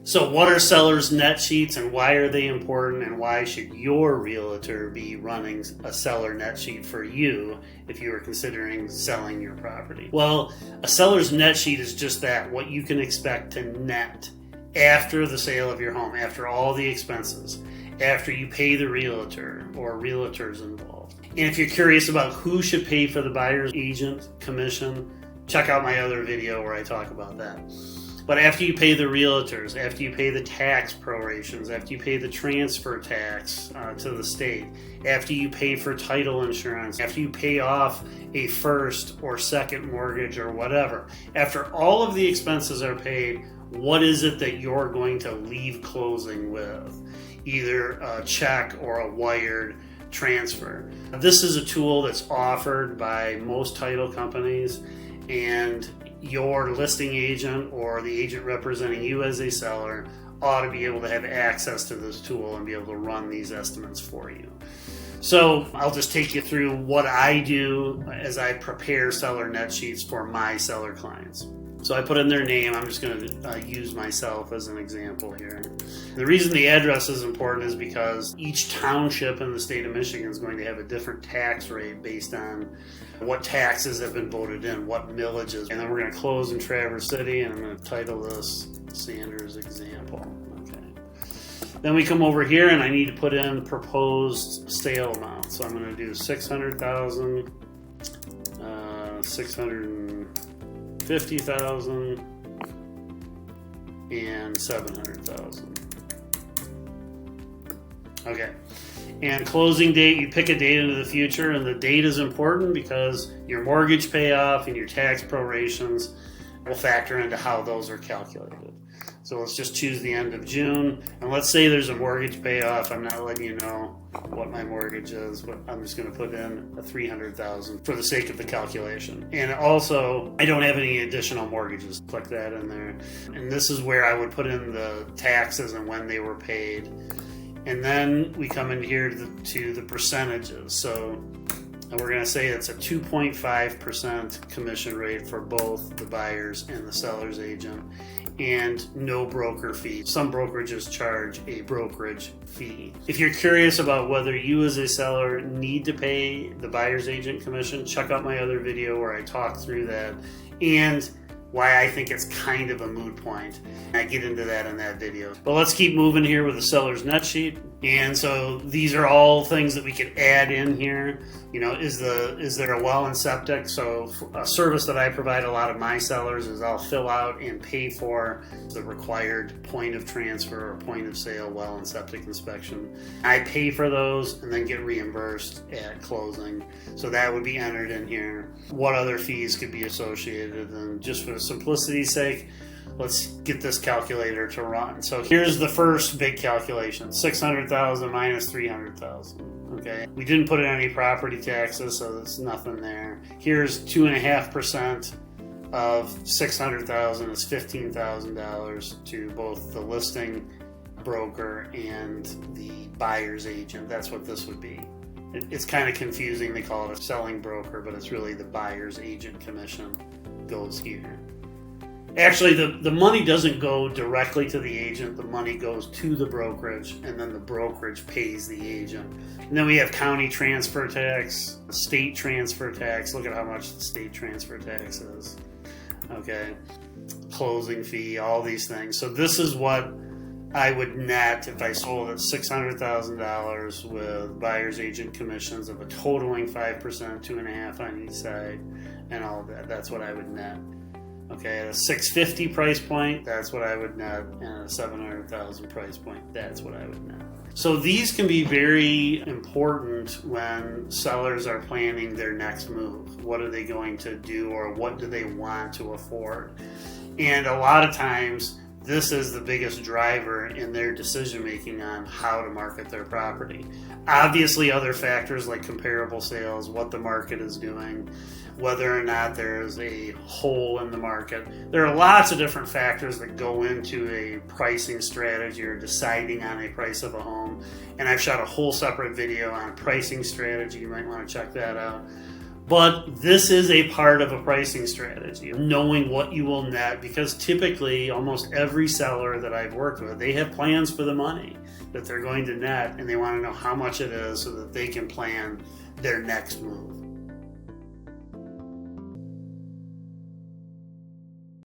So what are sellers' net sheets and why are they important, and why should your realtor be running a seller net sheet for you if you are considering selling your property? Well, a seller's net sheet is just that, what you can expect to net after the sale of your home, after all the expenses, after you pay the realtor or realtors involved. And if you're curious about who should pay for the buyer's agent commission, check out my other video where I talk about that. But after you pay the realtors, after you pay the tax prorations, after you pay the transfer tax to the state, after you pay for title insurance, after you pay off a first or second mortgage or whatever, after all of the expenses are paid, what is it that you're going to leave closing with? Either a check or a wired transfer. This is a tool that's offered by most title companies, and your listing agent or the agent representing you as a seller ought to be able to have access to this tool and be able to run these estimates for you. So I'll just take you through what I do as I prepare seller net sheets for my seller clients. So I put in their name. I'm just going to use myself as an example here. The reason the address is important is because each township in the state of Michigan is going to have a different tax rate based on what taxes have been voted in, what millages. And then we're going to close in Traverse City, and I'm going to title this Sanders Example. Okay. Then we come over here, and I need to put in proposed sale amount. So I'm going to do 600,000, 650,000, and 700,000. Okay. And closing date, you pick a date into the future, and the date is important because your mortgage payoff and your tax prorations will factor into how those are calculated. So let's just choose the end of June, and let's say there's a mortgage payoff. I'm not letting you know what my mortgage is, but I'm just going to put in a $300,000 for the sake of the calculation. And also, I don't have any additional mortgages. Click that in there. And this is where I would put in the taxes and when they were paid. And then we come in here to the percentages. So we're going to say it's a 2.5% commission rate for both the buyers and the seller's agent, and no broker fee. Some brokerages charge a brokerage fee. If you're curious about whether you as a seller need to pay the buyer's agent commission, check out my other video where I talk through that and why I think it's kind of a moot point. I get into that in that video. But let's keep moving here with the seller's net sheet. And so these are all things that we could add in here. You know, is there a well and septic? So a service that I provide a lot of my sellers is I'll fill out and pay for the required point of transfer or point of sale well and septic inspection. I pay for those and then get reimbursed at closing. So that would be entered in here. What other fees could be associated? And just for simplicity's sake, let's get this calculator to run. So here's the first big calculation, 600,000 minus 300,000. Okay, we didn't put in any property taxes, so there's nothing there. Here's 2.5% of 600,000 is $15,000 to both the listing broker and the buyer's agent. That's what this would be. It's kind of confusing. They call it a selling broker, but it's really the buyer's agent commission goes here. Actually, the money doesn't go directly to the agent. The money goes to the brokerage, and then the brokerage pays the agent. And then we have county transfer tax, state transfer tax. Look at how much the state transfer tax is. Okay, closing fee, all these things. So this is what I would net if I sold at $600,000 with buyer's agent commissions of a totaling 5%, 2.5% on each side, and all of that. That's what I would net. Okay, at a $650,000 price point, that's what I would net, and at a $700,000 price point, that's what I would net. So these can be very important when sellers are planning their next move. What are they going to do, or what do they want to afford? And a lot of times, this is the biggest driver in their decision making on how to market their property. Obviously, other factors like comparable sales, what the market is doing, whether or not there's a hole in the market. There are lots of different factors that go into a pricing strategy or deciding on a price of a home. And I've shot a whole separate video on pricing strategy. You might want to check that out. But this is a part of a pricing strategy, knowing what you will net, because typically almost every seller that I've worked with, they have plans for the money that they're going to net, and they want to know how much it is so that they can plan their next move.